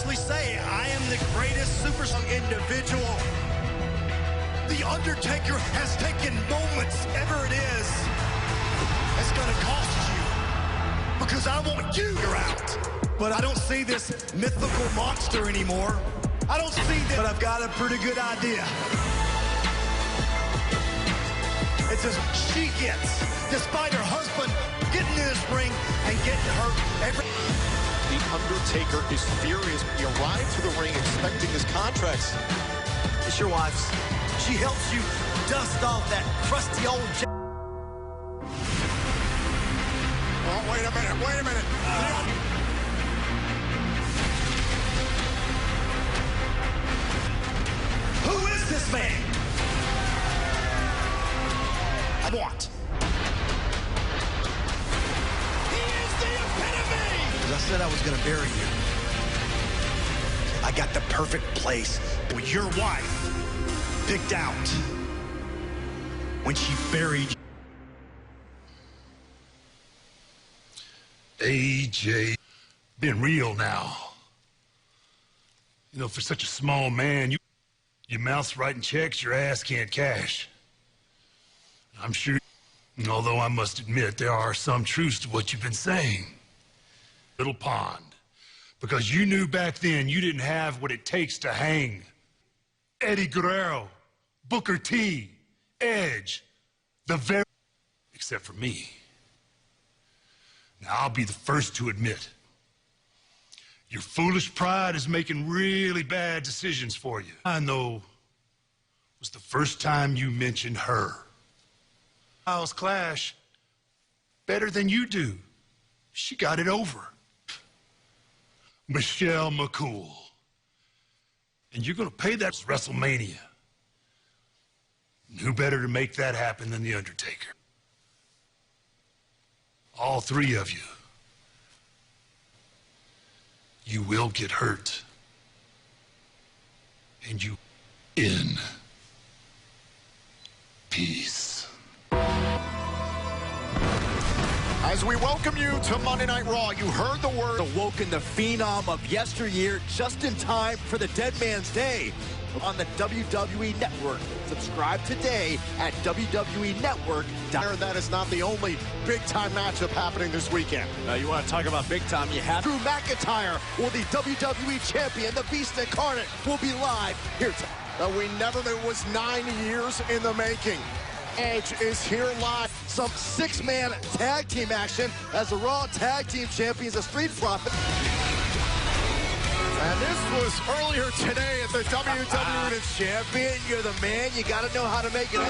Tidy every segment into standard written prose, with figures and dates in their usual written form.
honestly say I am the greatest superstar individual. The Undertaker has taken moments, whatever it is, it's gonna cost you. Because I want you out. But I don't see this mythical monster anymore. I don't see that, but I've got a pretty good idea. It's as she gets, despite her husband getting in this ring and getting hurt every... The Undertaker is furious. He arrived to the ring expecting his contracts. It's your wife's. She helps you dust off that crusty old... Oh, wait a minute, wait a minute. Who is this man? I want. He is the epitome! As I said I was gonna bury you. I got the perfect place where your wife picked out when she buried you. AJ, been real now. You know, for such a small man, your mouth's writing checks, your ass can't cash. I'm sure, although I must admit, there are some truths to what you've been saying. Little pond. Because you knew back then you didn't have what it takes to hang Eddie Guerrero, Booker T, Edge, except for me. Now, I'll be the first to admit, your foolish pride is making really bad decisions for you. I know was the first time you mentioned her. Styles clash better than you do. She got it over. Michelle McCool. And you're gonna pay that WrestleMania. And who better to make that happen than The Undertaker? All three of you. You will get hurt. And you in peace. As we welcome you to Monday Night Raw, you heard the word. Awoken the phenom of yesteryear just in time for the Dead Man's Day on the WWE Network. Subscribe today at WWEnetwork.com. That is not the only big-time matchup happening this weekend. You want to talk about big time, you have Drew McIntyre, or the WWE Champion, the Beast Incarnate, will be live here tonight. We never knew it was 9 years in the making. Edge is here live. Some six-man tag team action as the Raw Tag Team Champions, the Street Profits. And this was earlier today at the WWE Champion. You're the man. You got to know how to make it.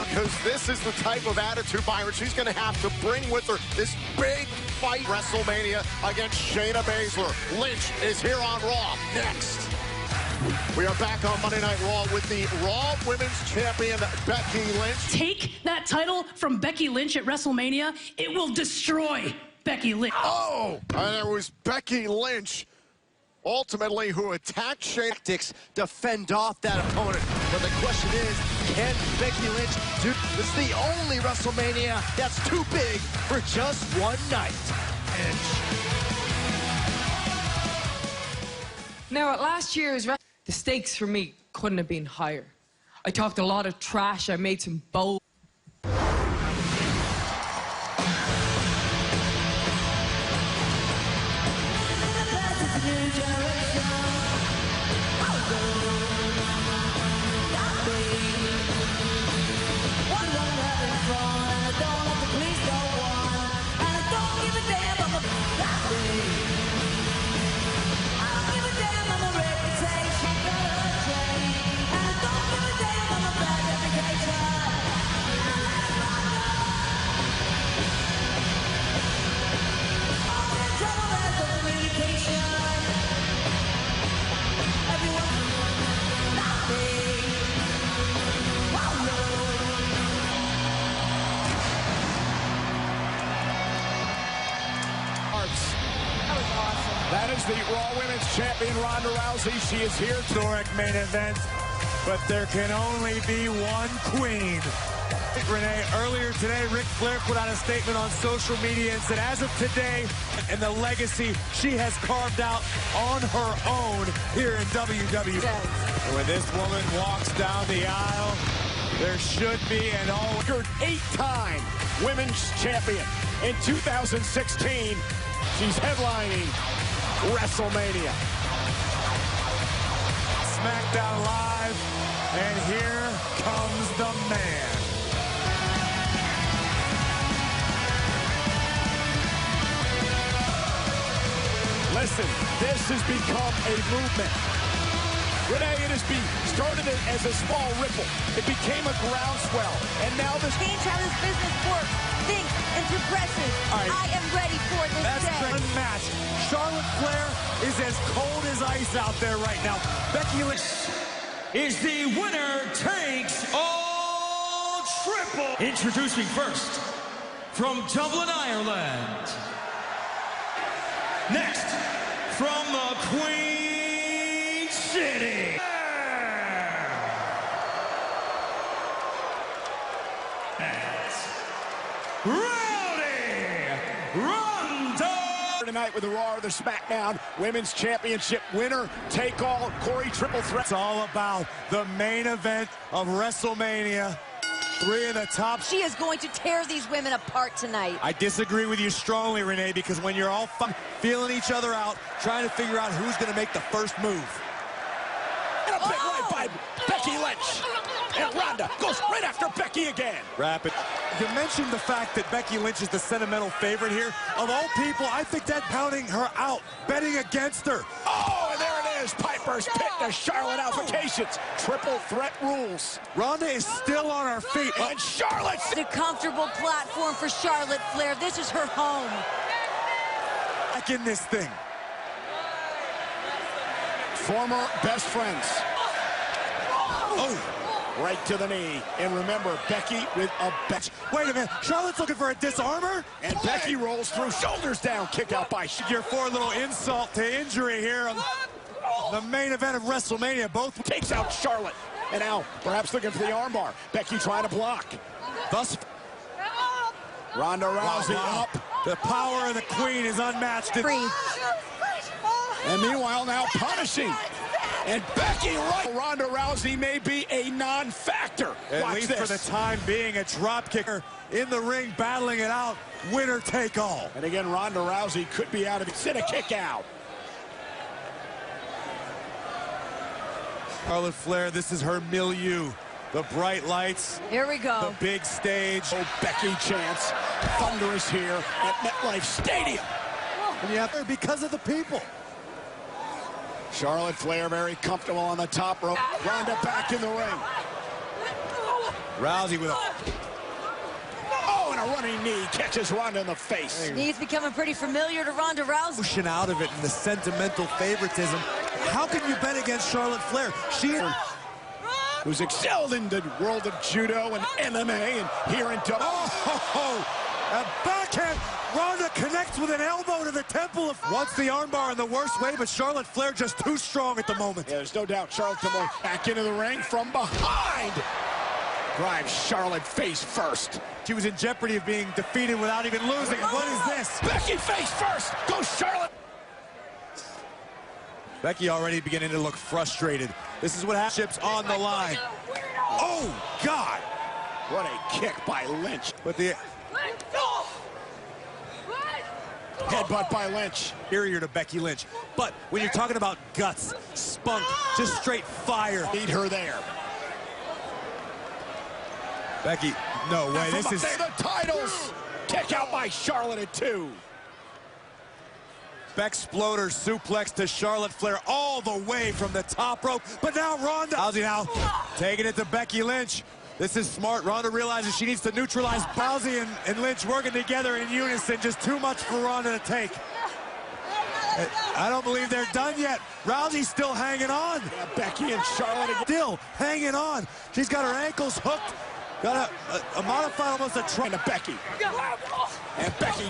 Because this is the type of attitude, Byron, she's going to have to bring with her this big fight. WrestleMania against Shayna Baszler. Lynch is here on Raw next. We are back on Monday Night Raw with the Raw Women's Champion, Becky Lynch. Take that title from Becky Lynch at WrestleMania. It will destroy Becky Lynch. Oh! And it was Becky Lynch, ultimately, who attacked Shayna. To fend off that opponent. But the question is, can Becky Lynch do? This is the only WrestleMania that's too big for just one night. Now, at last year's the stakes for me couldn't have been higher. I talked a lot of trash. I made some bold. That is the Raw Women's Champion, Ronda Rousey. She is here. Historic main event, but there can only be one queen. right, Renee. Earlier today, Ric Flair put out a statement on social media and said, as of today, and the legacy she has carved out on her own here in WWE. And when this woman walks down the aisle, there should be an all-record 8-time women's champion. In 2016, she's headlining WrestleMania. Smackdown Live, and here comes the man. Listen, this has become a movement. Renee, it has started as a small ripple. It became a groundswell, and now this... Change how this business works, thinks, and progresses. Right. I am ready for this That's day. unmatched. Charlotte Flair is as cold as ice out there right now. Becky Lynch is the winner takes all triple. Introducing first from Dublin, Ireland. Next from the Queen City. Tonight with the Raw or the SmackDown Women's Championship winner take all Corey triple threat. It's all about the main event of WrestleMania. 3 of the top. She is going to tear these women apart tonight. I disagree with you strongly, Renee, because when you're all feeling each other out, trying to figure out who's going to make the first move. And a big right by Becky Lynch. And Ronda goes right after Becky again. Rapid. You mentioned the fact that Becky Lynch is the sentimental favorite here. Of all people, I think that counting her out, betting against her. Oh, and there it is. Piper's Pit to Charlotte Alvocations. Triple threat rules. Ronda is still on her feet. And Charlotte's the comfortable platform for Charlotte Flair. This is her home. Back in this thing. Former best friends. Oh. Right to the knee. And remember, Becky with a bench. Wait a minute. Charlotte's looking for a disarmer? And Becky rolls through, shoulders down, kick out by... Your 4 little insult to injury here on the main event of WrestleMania. Both takes out Charlotte. And now, perhaps looking for the armbar. Becky trying to block. Thus, Ronda Rousey up. The power of the Queen is unmatched. And meanwhile, now punishing. And Becky Ronda Rousey may be a non-factor. At least for the time being, a drop kicker in the ring, battling it out. Winner take all. And again, Ronda Rousey could be out of it. Sit a kick out. Charlotte Flair, this is her milieu. The bright lights. Here we go. The big stage. Oh, Becky chance. Thunderous here at MetLife Stadium. And yeah, because of the people. Charlotte Flair very comfortable on the top rope. Ronda back in the ring. Rousey with a... Oh, and a running knee catches Ronda in the face. Knee's becoming pretty familiar to Ronda Rousey. Pushing out of it in the sentimental favoritism. How can you bet against Charlotte Flair? She... who's excelled in the world of judo and MMA and here in... A backhand. Ronda connects with an elbow to the temple of... Wants the armbar in the worst way, but Charlotte Flair just too strong at the moment. Yeah, there's no doubt Charlotte Flair back into the ring from behind. Drives Charlotte face first. She was in jeopardy of being defeated without even losing. What is this? Becky face first. Go Charlotte. Becky already beginning to look frustrated. This is what happens. Chips on the line. Oh, God. What a kick by Lynch. But the... Headbutt by Lynch. Superior to Becky Lynch. But when you're talking about guts, spunk, just straight fire. Need her there. Becky, no way. This is... the titles. Kick out by Charlotte at 2. Becksploder suplex to Charlotte Flair all the way from the top rope. But now Ronda. Rousey now taking it to Becky Lynch. This is smart. Ronda realizes she needs to neutralize Rousey and Lynch working together in unison. Just too much for Ronda to take. I don't believe they're done yet. Rousey's still hanging on. Yeah, Becky and Charlotte still hanging on. She's got her ankles hooked. Got a modified, almost a try to Becky. And Becky.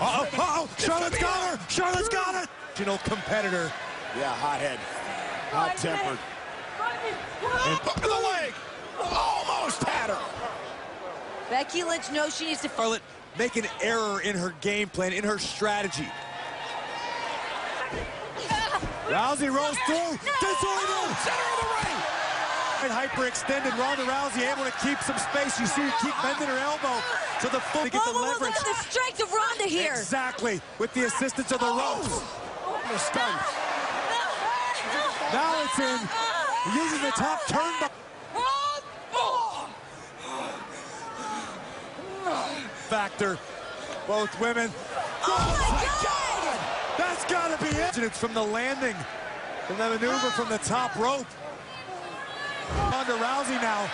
Charlotte's got her. Charlotte's got it. Competitor. Yeah, hothead. Hot-tempered. And hook to the leg. Almost had her. Becky Lynch knows she needs to... Charlotte make an error in her game plan, in her strategy. Rousey rolls through. Disorder! Center of the ring! Hyperextended. Ronda Rousey able to keep some space. You see her keep bending her elbow to the foot to get the leverage. Look at the strength of Ronda here. Exactly, with the assistance of the ropes. Stun. Now it's in. Using the top turnbuckle. Factor. Both women. Oh my God! That's got to be it. It's from the landing. From the maneuver from the top rope. Ronda Rousey now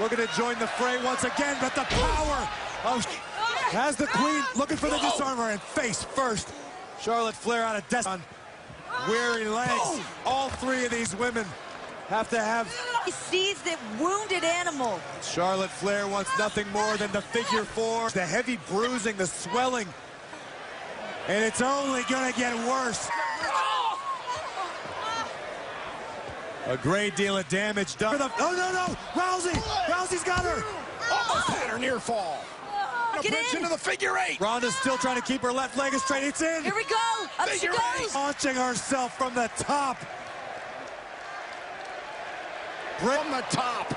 looking to join the fray once again, but the power of has the queen looking for the disarmer and face first. Charlotte Flair out of death on weary legs. All three of these women have to have. He sees that wounded animal. Charlotte Flair wants nothing more than the figure four. The heavy bruising, the swelling, and it's only gonna get worse. A great deal of damage done. Oh, no. Rousey's got her. Almost had her near fall. Get in. Into the figure eight. Ronda's still trying to keep her left leg straight. It's in. Here we go. Up she goes. Launching herself from the top. From the top.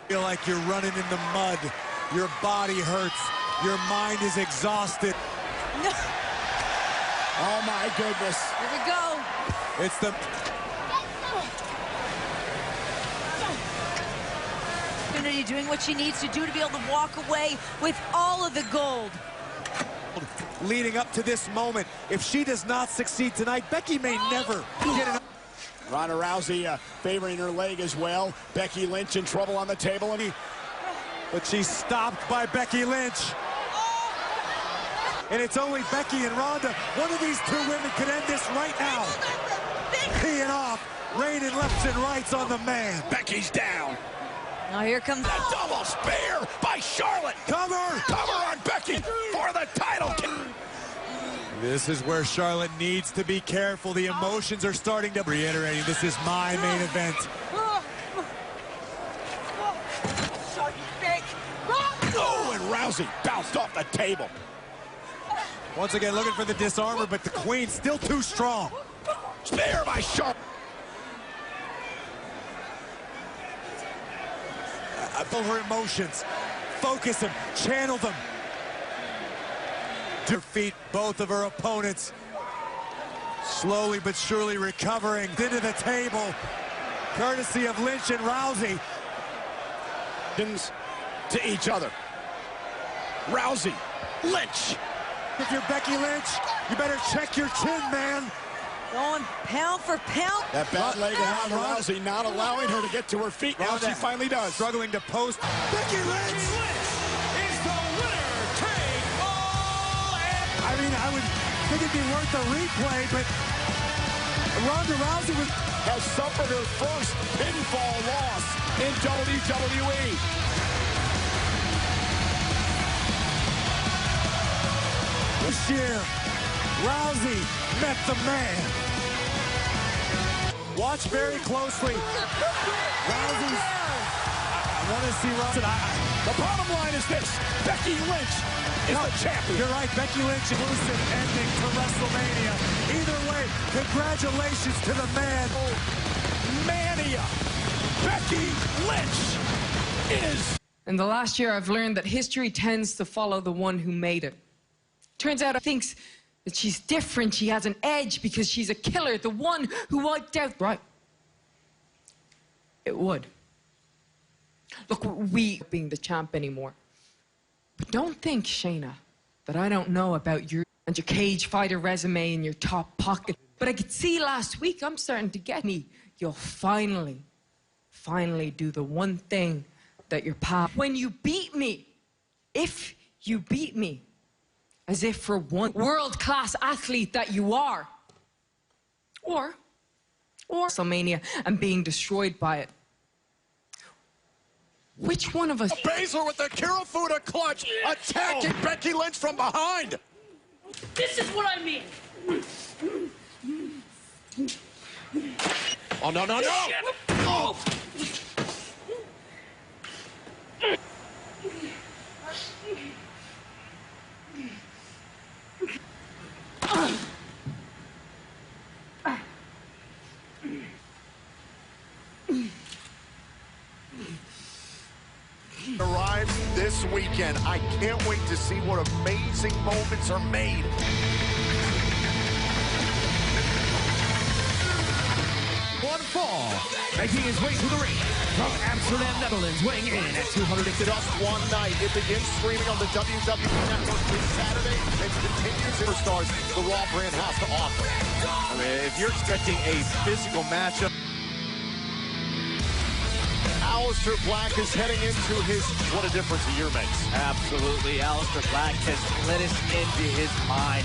Feel like you're running in the mud. Your body hurts. Your mind is exhausted. No. Oh, my goodness. Here we go. It's the... Doing what she needs to do to be able to walk away with all of the gold. Leading up to this moment, if she does not succeed tonight, Becky may never get it. Ronda Rousey favoring her leg as well. Becky Lynch in trouble on the table. But she's stopped by Becky Lynch. And it's only Becky and Ronda. One of these two women could end this right now. Peeing off, raining lefts and rights on the man. Becky's down. Now here comes a double spear by Charlotte. Cover on Becky for the title. This is where Charlotte needs to be careful. The emotions are starting to... Reiterating, this is my main event. Oh, and Rousey bounced off the table. Once again, looking for the disarmer, but the Queen's still too strong. Spear by Charlotte. Feel her emotions. Focus them. Channel them. Defeat both of her opponents. Slowly but surely recovering into the table. Courtesy of Lynch and Rousey. To each other. Rousey. Lynch. If you're Becky Lynch, you better check your chin, man. Going pound for pound. That bad leg of Ronda Rousey not allowing her to get to her feet. Now she finally does. Struggling to post. Becky Lynch is the winner. Take all. I mean, I would think it'd be worth a replay, but Ronda Rousey has suffered her first pinfall loss in WWE. This year, Rousey met the man. Watch very closely. Rousey's... I want to see Rousey. The bottom line is this. Becky Lynch is the champion. You're right. Becky Lynch exclusive ending to WrestleMania. Either way, congratulations to the man. Mania. Becky Lynch is... In the last year, I've learned that history tends to follow the one who made it. Turns out, I think that she's different. She has an edge because she's a killer. The one who wiped out... Right. It would. Look, we being the champ anymore. But don't think, Shayna, that I don't know about your cage fighter resume in your top pocket. But I could see last week, I'm starting to get me. You'll finally do the one thing that your past... When you beat me, if you beat me, as if for one world-class athlete that you are, or WrestleMania and being destroyed by it. Which one of us? Baszler with the Kirifuda clutch, attacking Becky Lynch from behind. This is what I mean. Oh, no. Oh. Arrives this weekend. I can't wait to see what amazing moments are made. One fall, making his way to the ring from Amsterdam, Netherlands, weighing in at 200. Just one night. It begins streaming on the WWE Network this Saturday and continues superstars the Raw brand has to offer. I mean, if you're expecting a physical matchup, Aleister Black is heading into his, what a difference a year makes. absolutely, Aleister Black has let us into his mind.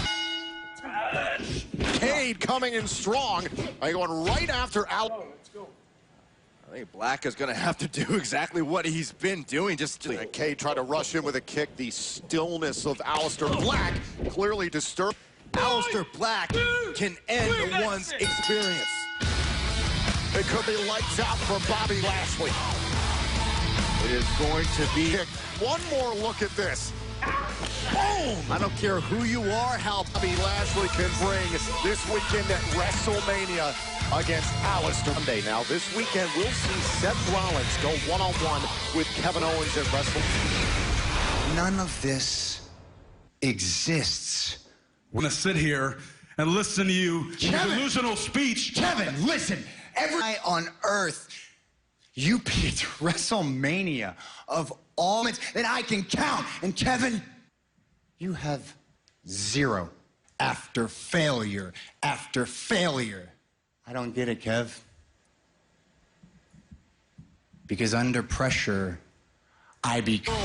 Cade coming in strong. Going right after Al. I think Black is going to have to do exactly what he's been doing. And Cade tried to rush in with a kick. The stillness of Aleister Black clearly disturbed. Aleister Black can end one's experience. It could be lights out for Bobby Lashley. It is going to be one more look at this. Boom! I don't care who you are, how Bobby Lashley can bring this weekend at WrestleMania against Aleister. Monday. Now, this weekend, we'll see Seth Rollins go one-on-one with Kevin Owens at WrestleMania. None of this exists. We're gonna sit here and listen to you delusional speech. Kevin, listen. Every night on earth, you picked WrestleMania of all that I can count. And Kevin, you have zero after failure after failure. I don't get it, Kev. Because under pressure, I become...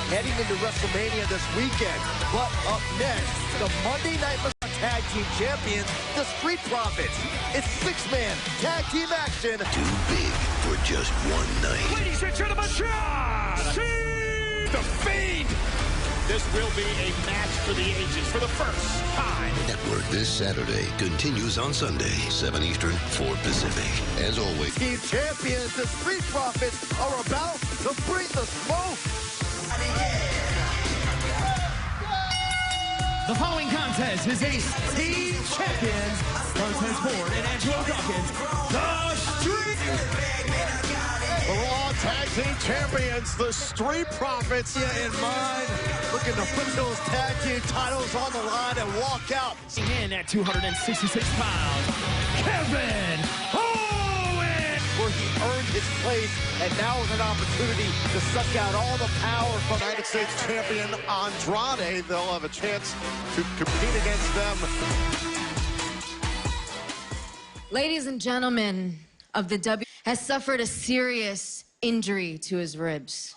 heading into WrestleMania this weekend. But up next, the Monday Night Tag Team Champions, the Street Profits. It's six-man tag team action. Too big for just one night. Ladies and gentlemen, John Cena, the Fiend. This will be a match for the ages for the first time. Network this Saturday continues on Sunday, 7 Eastern, 4 Pacific. As always, Team Champions, the Street Profits, are about to bring the smoke. The following contest is a Team Champions versus Ford and Angelo Dawkins, the Street. The Raw Tag Team Champions, the Street Profits. In mind, looking to put those tag team titles on the line and walk out. In at 266 pounds, Kevin Owens. Where he earned his place, and now with an opportunity to suck out all the power from United States champion Andrade. They'll have a chance to compete against them. Ladies and gentlemen of the W, has suffered a serious injury to his ribs.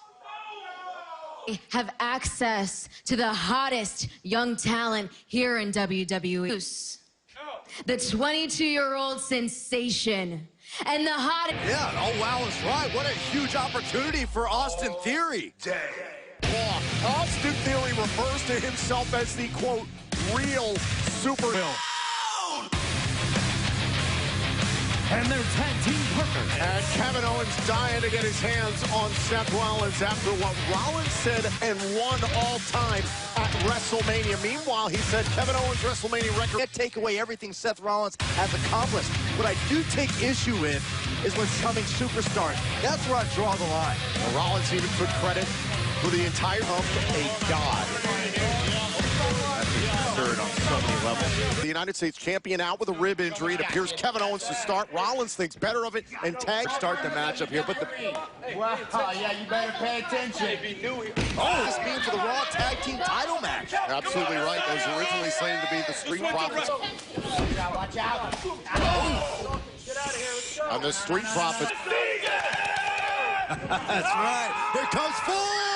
Have access to the hottest young talent here in WWE. The 22-year-old sensation and the hottest... Yeah, oh wow, that's right. What a huge opportunity for Austin Theory. Austin Theory refers to himself as the, quote, real superhero. And their tag team partners. And Kevin Owens dying to get his hands on Seth Rollins after what Rollins said and won all time at WrestleMania. Meanwhile, he said Kevin Owens' WrestleMania record. Can't take away everything Seth Rollins has accomplished. What I do take issue with is when coming superstars. That's where I draw the line. Well, Rollins even took credit for the entire hump a god. Third on so many levels. The United States champion out with a rib injury. It appears Kevin Owens to start. Rollins thinks better of it and tag start the matchup here. But the yeah, you better pay attention. Oh, this means for the Raw Tag Team title match. Absolutely right. That was originally slated to be the Street Profits. Watch out. And the Street Profits. That's right. Here comes Ford.